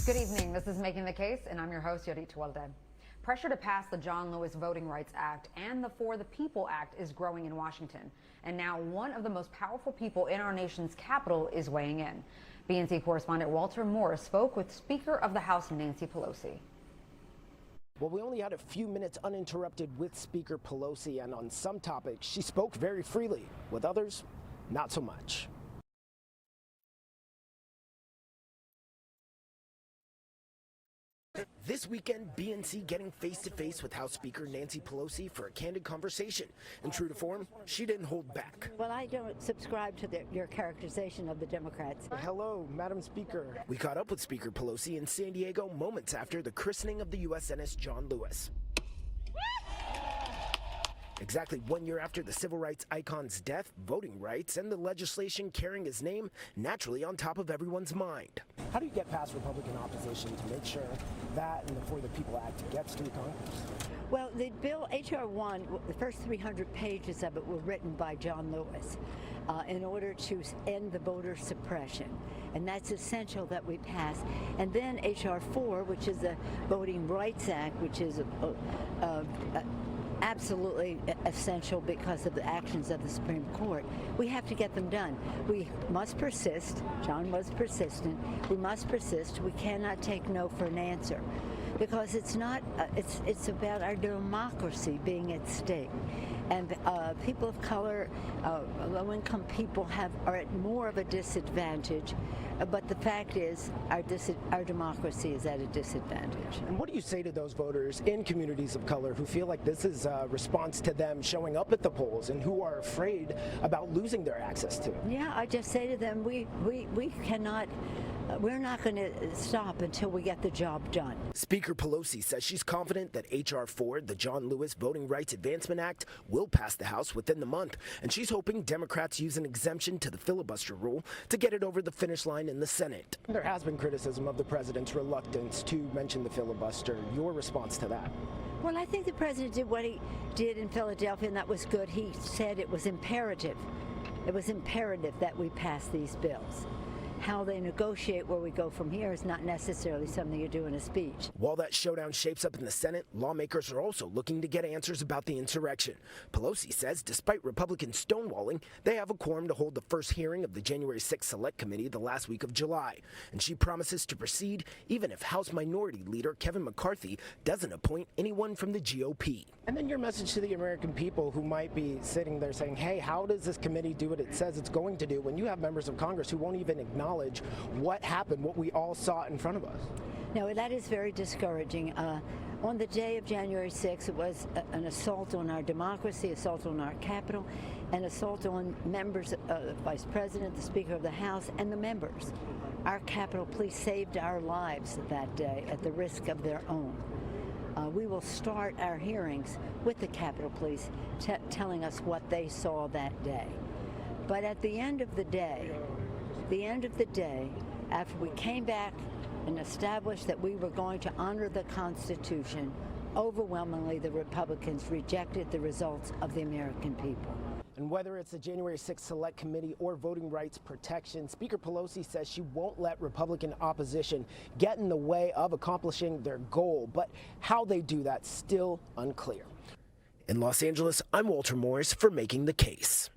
Good evening. This is Making the Case, and I'm your host, Yodit Tewolde. Pressure to pass the John Lewis Voting Rights Act and the For the People Act is growing in Washington. And now one of the most powerful people in our nation's capital is weighing in. BNC correspondent Walter Morris spoke with Speaker of the House Nancy Pelosi. Well, we only had a few minutes uninterrupted with Speaker Pelosi, and on some topics, she spoke very freely. With others, not so much. This weekend, BNC getting face-to-face with House Speaker Nancy Pelosi for a candid conversation. And true to form, she didn't hold back. Well, I don't subscribe to your characterization of the Democrats. Hello, Madam Speaker. We caught up with Speaker Pelosi in San Diego moments after the christening of the USNS John Lewis. Exactly 1 year after the civil rights icon's death, voting rights and the legislation carrying his name naturally on top of everyone's mind. How do you get past Republican opposition to make sure that and the For the People Act gets through Congress? Well, the bill, H.R. 1, the first 300 pages of it were written by John Lewis in order to end the voter suppression. And that's essential that we pass. And then H.R. 4, which is the Voting Rights Act, which is absolutely essential because of the actions of the Supreme Court. We have to get them done. We must persist. John was persistent. We must persist. We cannot take no for an answer, because it's not. It's about our democracy being at stake. And people of color, low-income people are at more of a disadvantage. But the fact is, our democracy is at a disadvantage. And what do you say to those voters in communities of color who feel like this is a response to them showing up at the polls and who are afraid about losing their access to it? Yeah, I just say to them, we cannot. We're not going to stop until we get the job done. Speaker Pelosi says she's confident that H.R. 4, the John Lewis Voting Rights Advancement Act, will pass the House within the month, and she's hoping Democrats use an exemption to the filibuster rule to get it over the finish line in the Senate. There has been criticism of the president's reluctance to mention the filibuster. Your response to that? Well, I think the president did what he did in Philadelphia, and that was good. He said it was imperative. It was imperative that we pass these bills. How they negotiate where we go from here is not necessarily something you do in a speech. While that showdown shapes up in the Senate, lawmakers are also looking to get answers about the insurrection. Pelosi says despite Republican stonewalling, they have a quorum to hold the first hearing of the January 6th Select Committee the last week of July. And she promises to proceed even if House Minority Leader Kevin McCarthy doesn't appoint anyone from the GOP. And then your message to the American people who might be sitting there saying, hey, how does this committee do what it says it's going to do when you have members of Congress who won't even acknowledge what happened, what we all saw in front of us? No, that is very discouraging. On the day of January 6th, it was an assault on our democracy, assault on our Capitol, an assault on members, the Vice President, the Speaker of the House, and the members. Our Capitol Police saved our lives that day at the risk of their own. We will start our hearings with the Capitol Police telling us what they saw that day. But at the end of the day, after we came back and established that we were going to honor the Constitution, overwhelmingly the Republicans rejected the results of the American people. And whether it's the January 6th Select Committee or voting rights protection, Speaker Pelosi says she won't let Republican opposition get in the way of accomplishing their goal. But how they do that's still unclear. In Los Angeles, I'm Walter Morris for Making the Case.